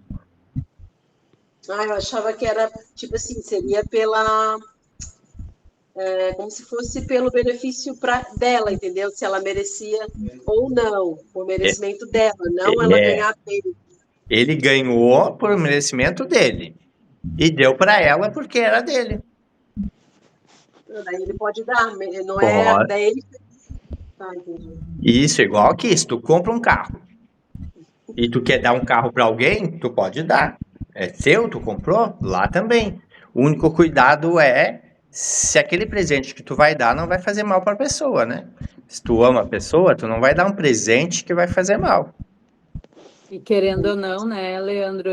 Eu achava que era, tipo assim, seria como se fosse pelo benefício dela, entendeu? Se ela merecia ou não, o merecimento dela, não ela ganhar bem. Ele ganhou por merecimento dele. E deu para ela porque era dele. Daí ele pode dar, não Pode. é daí ele... Tá, entendi. Isso, igual aqui, se tu compra um carro e tu quer dar um carro para alguém, tu pode dar. É seu, tu comprou? Lá também. O único cuidado é se aquele presente que tu vai dar não vai fazer mal para a pessoa, né? Se tu ama a pessoa, tu não vai dar um presente que vai fazer mal. E querendo ou não, né, Leandro,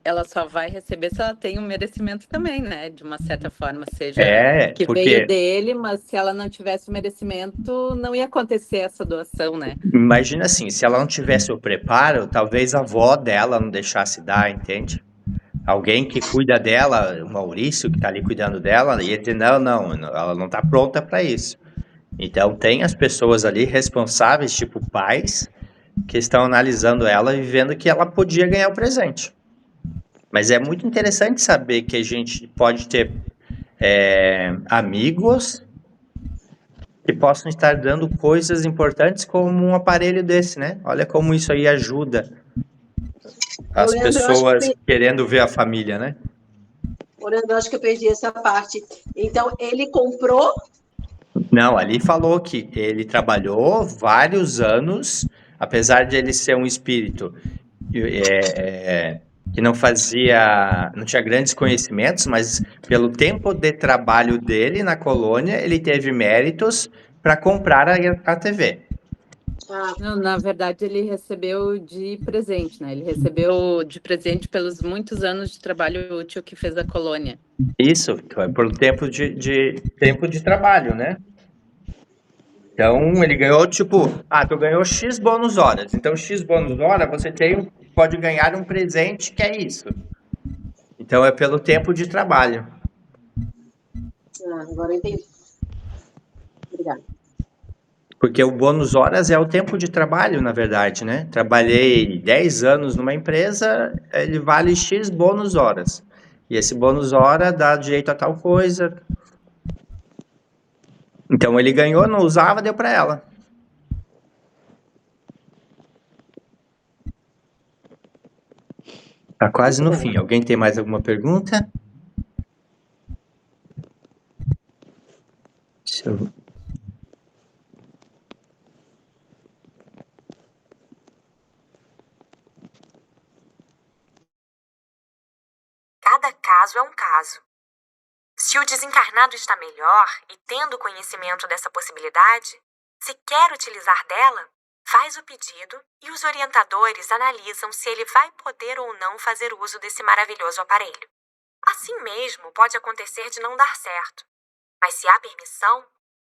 ela só vai receber se ela tem um merecimento também, né? De uma certa forma, seja que veio dele, mas se ela não tivesse o merecimento, não ia acontecer essa doação, né? Imagina assim, se ela não tivesse o preparo, talvez a avó dela não deixasse dar, entende? Alguém que cuida dela, o Maurício, que tá ali cuidando dela, ia dizer, não, ela não tá pronta para isso. Então, tem as pessoas ali responsáveis, tipo pais, que estão analisando ela e vendo que ela podia ganhar o presente. Mas é muito interessante saber que a gente pode ter amigos que possam estar dando coisas importantes como um aparelho desse, né? Olha como isso aí ajuda as pessoas querendo ver a família, né? Leandro, eu acho que eu perdi essa parte. Então, ele comprou? Não, ali falou que ele trabalhou vários anos, apesar de ele ser um espírito que não tinha grandes conhecimentos, mas pelo tempo de trabalho dele na colônia, ele teve méritos para comprar a TV. Não, na verdade, ele recebeu de presente, né? Ele recebeu de presente pelos muitos anos de trabalho útil que fez a colônia. Isso, por tempo de trabalho, né? Então, ele ganhou, tipo, tu ganhou X bônus horas. Então, X bônus hora, você pode ganhar um presente que é isso. Então, é pelo tempo de trabalho. Agora eu entendi. Obrigada. Porque o bônus horas é o tempo de trabalho, na verdade, né? Trabalhei 10 anos numa empresa, ele vale X bônus horas. E esse bônus hora dá direito a tal coisa. Então, ele ganhou, não usava, deu para ela. Tá quase no fim. Alguém tem mais alguma pergunta? Deixa eu... Cada caso é um caso. Se o desencarnado está melhor e tendo conhecimento dessa possibilidade, se quer utilizar dela, faz o pedido e os orientadores analisam se ele vai poder ou não fazer uso desse maravilhoso aparelho. Assim mesmo, pode acontecer de não dar certo. Mas se há permissão,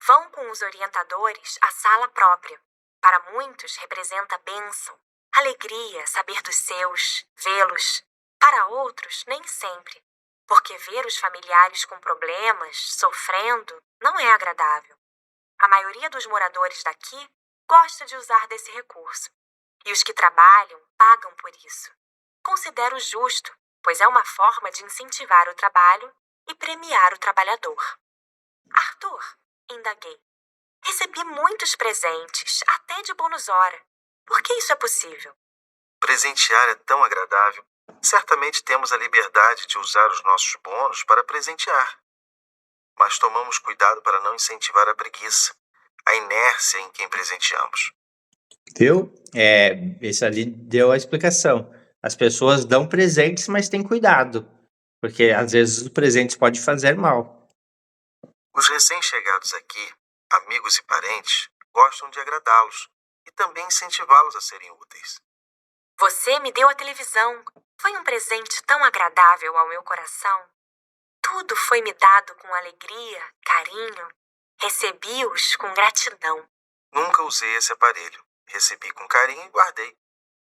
vão com os orientadores à sala própria. Para muitos, representa bênção, alegria saber dos seus, vê-los. Para outros, nem sempre, porque ver os familiares com problemas, sofrendo, não é agradável. A maioria dos moradores daqui gosta de usar desse recurso. E os que trabalham pagam por isso. Considero justo, pois é uma forma de incentivar o trabalho e premiar o trabalhador. Arthur, indaguei. Recebi muitos presentes, até de bônus hora. Por que isso é possível? Presentear é tão agradável. Certamente temos a liberdade de usar os nossos bônus para presentear. Mas tomamos cuidado para não incentivar a preguiça, a inércia em quem presenteamos. Viu? Esse ali deu a explicação. As pessoas dão presentes, mas tem cuidado. Porque às vezes os presentes podem fazer mal. Os recém-chegados aqui, amigos e parentes, gostam de agradá-los e também incentivá-los a serem úteis. Você me deu a televisão. Foi um presente tão agradável ao meu coração. Tudo foi me dado com alegria, carinho. Recebi-os com gratidão. Nunca usei esse aparelho. Recebi com carinho e guardei.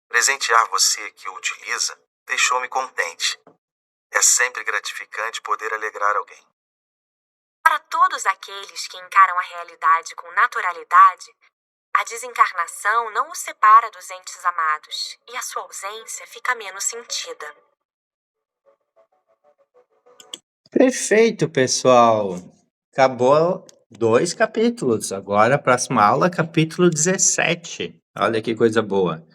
Presentear você que o utiliza deixou-me contente. É sempre gratificante poder alegrar alguém. Para todos aqueles que encaram a realidade com naturalidade, a desencarnação não os separa dos entes amados e a sua ausência fica menos sentida. Perfeito, pessoal. Acabou 2 capítulos. Agora, a próxima aula, capítulo 17. Olha que coisa boa.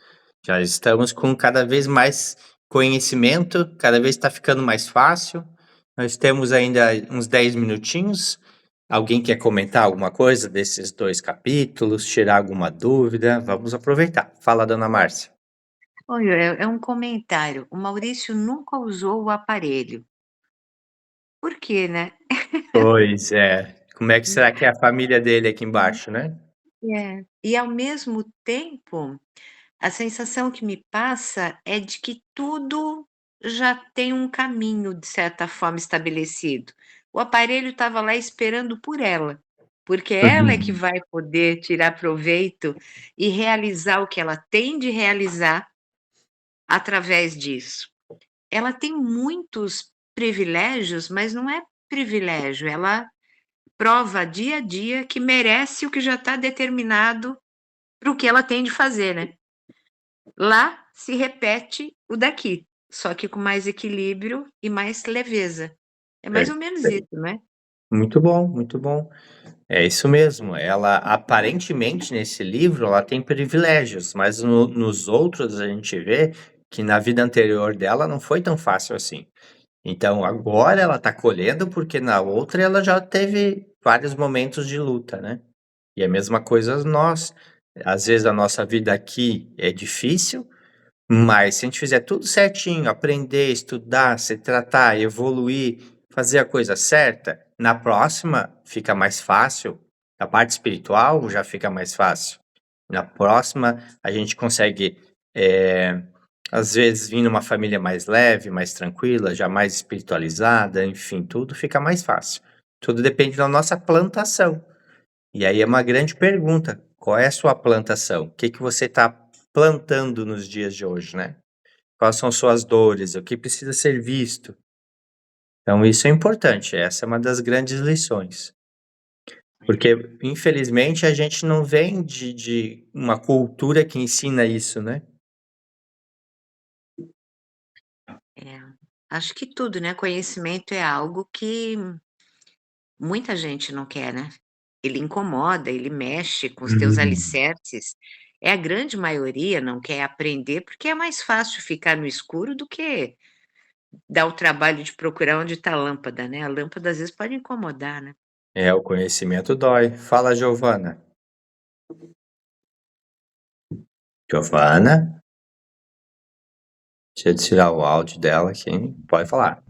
Já estamos com cada vez mais conhecimento, cada vez está ficando mais fácil. Nós temos ainda uns 10 minutinhos. Alguém quer comentar alguma coisa desses 2 capítulos, tirar alguma dúvida? Vamos aproveitar. Fala, dona Márcia. Olha, é um comentário. O Maurício nunca usou o aparelho. Por quê, né? Pois é. Como é que será que é a família dele aqui embaixo, né? É. E ao mesmo tempo, a sensação que me passa é de que tudo já tem um caminho, de certa forma, estabelecido. O aparelho estava lá esperando por ela, porque ela é que vai poder tirar proveito e realizar o que ela tem de realizar através disso. Ela tem muitos privilégios, mas não é privilégio, ela prova dia a dia que merece o que já está determinado para o que ela tem de fazer, né? Lá se repete o daqui, só que com mais equilíbrio e mais leveza. É mais ou menos isso, né? Muito bom, muito bom. É isso mesmo. Ela, aparentemente, nesse livro, ela tem privilégios, mas nos outros a gente vê que na vida anterior dela não foi tão fácil assim. Então, agora ela está colhendo, porque na outra ela já teve vários momentos de luta, né? E a mesma coisa nós. Às vezes a nossa vida aqui é difícil, mas se a gente fizer tudo certinho, aprender, estudar, se tratar, evoluir, fazer a coisa certa, na próxima fica mais fácil. A parte espiritual já fica mais fácil. Na próxima a gente consegue, às vezes, vir numa família mais leve, mais tranquila, já mais espiritualizada, enfim, tudo fica mais fácil. Tudo depende da nossa plantação. E aí é uma grande pergunta: qual é a sua plantação? O que que você está plantando nos dias de hoje, né? Quais são suas dores? O que precisa ser visto? Então, isso é importante. Essa é uma das grandes lições. Porque, infelizmente, a gente não vem de uma cultura que ensina isso, né? É, acho que tudo, né? Conhecimento é algo que muita gente não quer, né? Ele incomoda, ele mexe com os teus alicerces. É a grande maioria não quer aprender, porque é mais fácil ficar no escuro do que dar o trabalho de procurar onde está a lâmpada, né? A lâmpada às vezes pode incomodar, né? É, o conhecimento dói. Fala, Giovana. Giovana? Deixa eu tirar o áudio dela aqui. Pode falar.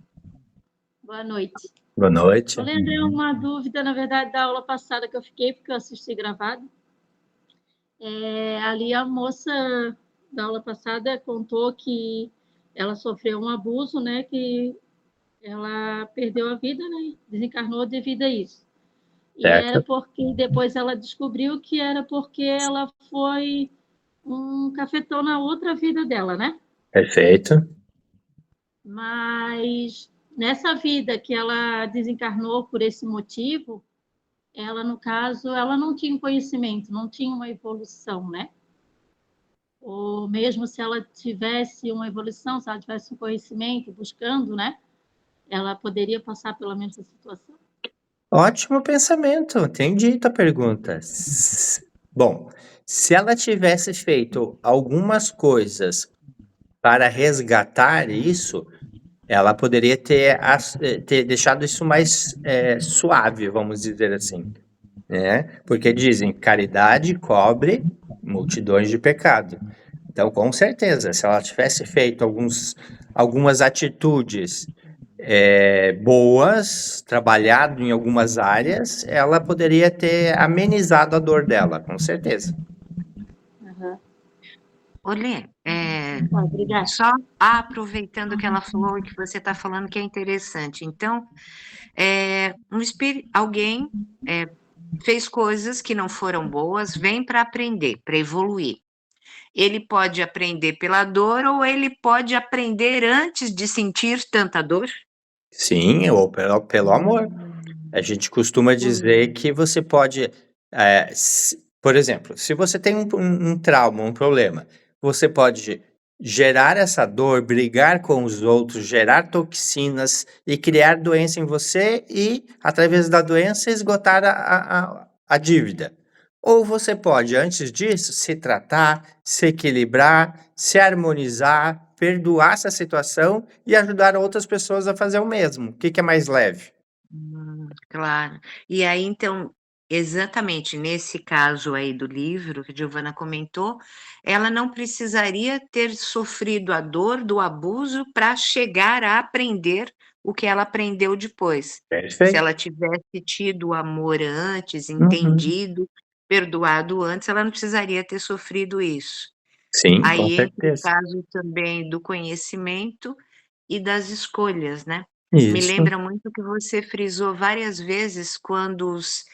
Boa noite. Boa noite. Eu lembrei uma dúvida, na verdade, da aula passada que eu fiquei, porque eu assisti gravado. Ali a moça da aula passada contou que ela sofreu um abuso, né? Que ela perdeu a vida, né? Desencarnou devido a isso. E era porque depois ela descobriu que era porque ela foi um cafetão na outra vida dela, né? Perfeito. Mas nessa vida que ela desencarnou por esse motivo, ela, no caso, ela não tinha conhecimento, não tinha uma evolução, né? Ou mesmo se ela tivesse uma evolução, se ela tivesse um conhecimento, buscando, né? Ela poderia passar pela mesma situação. Ótimo pensamento, entendi tua pergunta. Bom, se ela tivesse feito algumas coisas para resgatar isso, ela poderia ter deixado isso mais suave, vamos dizer assim, né? Porque dizem, caridade cobre multidões de pecado. Então, com certeza, se ela tivesse feito algumas atitudes boas, trabalhado em algumas áreas, ela poderia ter amenizado a dor dela, com certeza. Olê, Obrigada. só aproveitando que ela falou e que você está falando que é interessante. Então, alguém fez coisas que não foram boas, vem para aprender, para evoluir. Ele pode aprender pela dor ou ele pode aprender antes de sentir tanta dor? Sim, ou pelo amor. A gente costuma dizer que você pode, por exemplo, se você tem um trauma, um problema, você pode gerar essa dor, brigar com os outros, gerar toxinas e criar doença em você e, através da doença, esgotar a dívida. Ou você pode, antes disso, se tratar, se equilibrar, se harmonizar, perdoar essa situação e ajudar outras pessoas a fazer o mesmo. O que é mais leve? Claro. E aí, então, exatamente nesse caso aí do livro que a Giovana comentou, ela não precisaria ter sofrido a dor do abuso para chegar a aprender o que ela aprendeu depois. Se Perfeito. ela tivesse tido o amor antes, Uhum. entendido, perdoado antes, ela não precisaria ter sofrido isso. Sim, com Aí entra o certeza. caso também do conhecimento e das escolhas, né. Me Isso. lembra muito que você frisou várias vezes quando os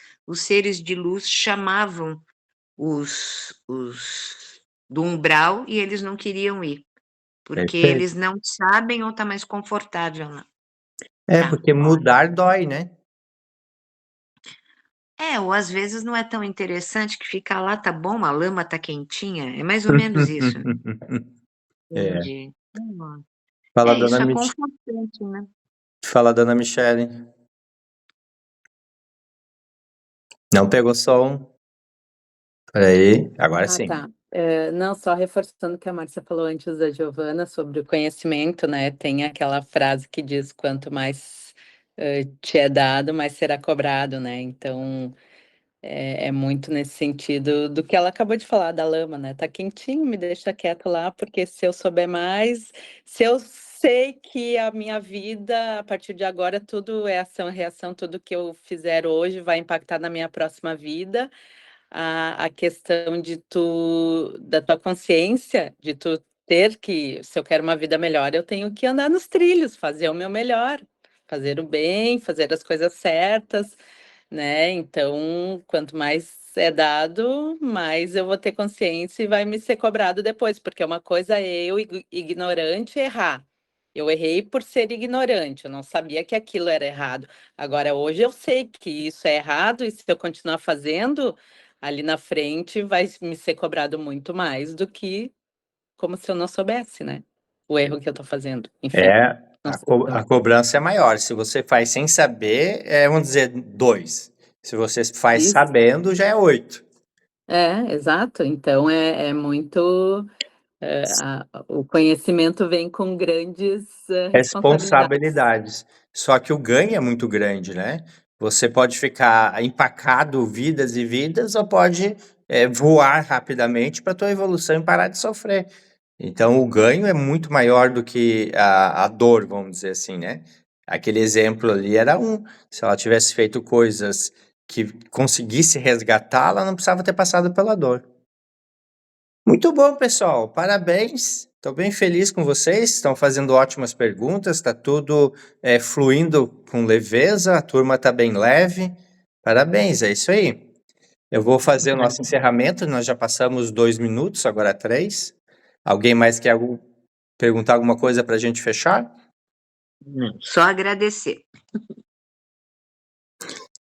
seres de luz chamavam os do umbral e eles não queriam ir, porque Perfeito. eles não sabem ou tá mais confortável lá. É, Tá, porque mudar dói, né? É, ou às vezes não é tão interessante que ficar lá tá bom, a lama tá quentinha, é mais ou menos isso, né. É. Entendi. Fala, É, dona isso é Mich confortante, né. Fala, dona Michele. Não pegou som. Espera aí, agora sim. Tá. Não, só reforçando o que a Márcia falou antes da Giovana sobre o conhecimento, né, tem aquela frase que diz: "Quanto mais, te é dado, mais será cobrado", né, então, é muito nesse sentido do que ela acabou de falar da lama, né, "Tá quentinho, me deixa quieto lá, porque se eu souber mais, se eu sei que a minha vida, a partir de agora, tudo é ação e reação, tudo que eu fizer hoje vai impactar na minha próxima vida, a questão de tu da tua consciência, de tu ter que se eu quero uma vida melhor, eu tenho que andar nos trilhos, fazer o meu melhor, fazer o bem, fazer as coisas certas, né, então, quanto mais é dado, mais eu vou ter consciência e vai me ser cobrado depois, porque uma coisa é eu ignorante errar. Eu errei por ser ignorante, eu não sabia que aquilo era errado. Agora hoje eu sei que isso é errado e se eu continuar fazendo, ali na frente vai me ser cobrado muito mais do que como se eu não soubesse, né, o erro que eu tô fazendo, enfim, É, não a sei co a cobrança é maior. Se você faz sem saber, vamos dizer 2. Se você faz Isso. sabendo, já é 8. É, exato. Então é muito, o conhecimento vem com grandes, responsabilidades. Responsabilidades. Só que o ganho é muito grande, né. Você pode ficar empacado vidas e vidas ou pode, voar rapidamente para tua evolução e parar de sofrer. Então o ganho é muito maior do que a dor, vamos dizer assim, né. Aquele exemplo ali era se ela tivesse feito coisas que conseguisse resgatar, ela não precisava ter passado pela dor. Muito bom, pessoal, parabéns. Estou bem feliz com vocês, estão fazendo ótimas perguntas, está tudo, fluindo com leveza, a turma está bem leve. Parabéns, é isso aí. Eu vou fazer o nosso encerramento, nós já passamos 2 minutos, agora 3. Alguém mais quer perguntar alguma coisa para a gente fechar? Não, só agradecer.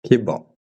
Que bom.